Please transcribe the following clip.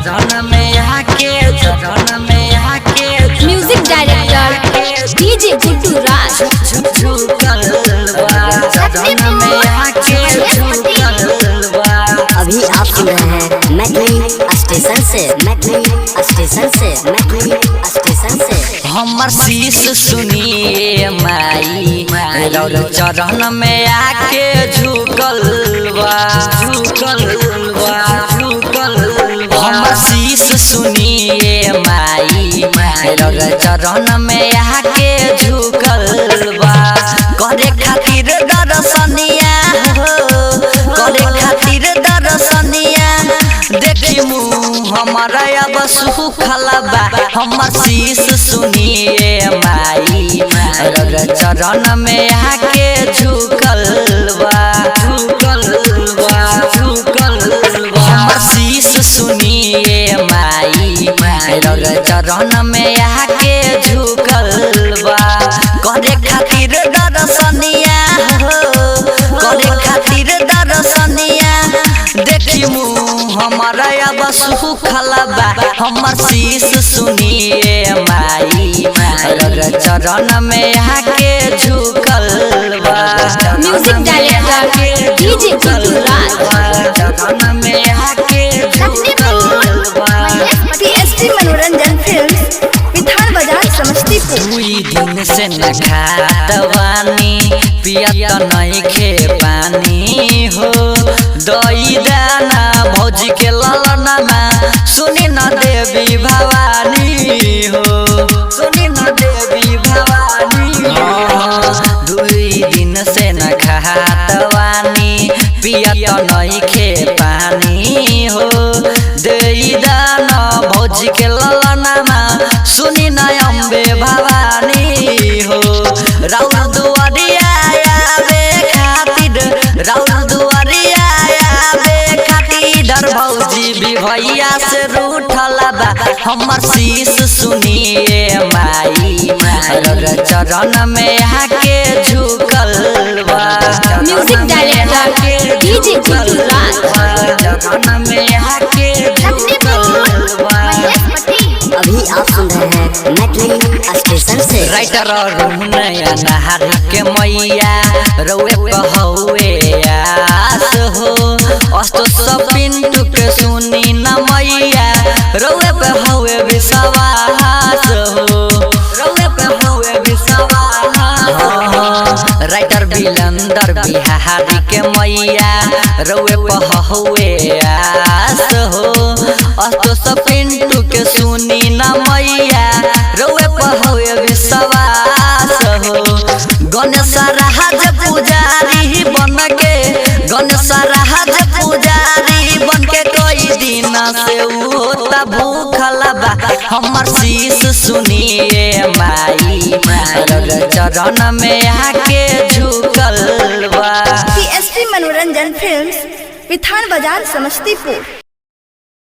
चरण में आके चरण में आके म्यूजिक डायरेक्टर डीजे गुड्डू राज चरण में आके अभी आप सुन रहे हैं मैथिली स्टेशन से हमर शीश सुनिए माई रौर चरण में आके झुकल बा हमर शीश सुनिए माई रौर चरण में आके झुकल बा करे खातिर दर्शनिया हो करे खातिर दर्शनिया देखी मुँह हमारा अब सुखल बा हमर शीश सुनिए माई रौर चरण में आके झुकल बा हमर शीश सुनिए माई रौर चरण में आके झुकल बा करे खातिर दर्शनिया हो करे खातिर दर्शनिया देखी मुँह हमारा अब सुखल बा हमर शीश सुनिए माई रौर चरण में आके झुकल बा म्यूजिक डायरेक्टर डीजे गुड्डू राज चरण में आके झुकल बा पीएसटी मनोरंजन फिल्म्स विधान बाजार समस्तीपुर। दुई दिन से न खात बानी पियत नहीं खे पानी हो दई दाना भौजी के ललनमा सुनी न देवी भवानी हो सुनी न देवी भवानी हो दुई दिन से न खात बानी पियत नहीं खे पानी हो दई दाना भौजी के ललनमा सुनी न अम्बे भवानी हो राउर दुआरिया आवे खातिर राउर दुआरिया आवे खातिर भौजी भी भैया से रूठल बा हमर शीश सुनिए माई रौर चरण में आके झुकल बा म्यूजिक डायरेक्टर डीजे गुड्डू राज चरण में आके झुकल बा अभी आप सुन रहे हैं मैथिली स्टेशन से राइटर रुनया नहार के मैया रौए कहौए आस हो अस्तो सब पिंटू के सुनी न मैया रौए पे हौए विश्वास हो रौए पे हौए विश्वास राइटर बिलंदर बिहारी के मैया रौए पे हौए आस हो अस्तो सब पिंटू के सुनी न मैया रौए पे हौए विश्वास हो गणेश राज पुजारी बन के गणेश राज पुजारी बन के कई दिन से होता भूखल बा हमर शीश सुनिए माई रौर चरण में आके झुकल बा पीएसटी मनोरंजन फिल्म्स विधान बाजार समस्तीपुर।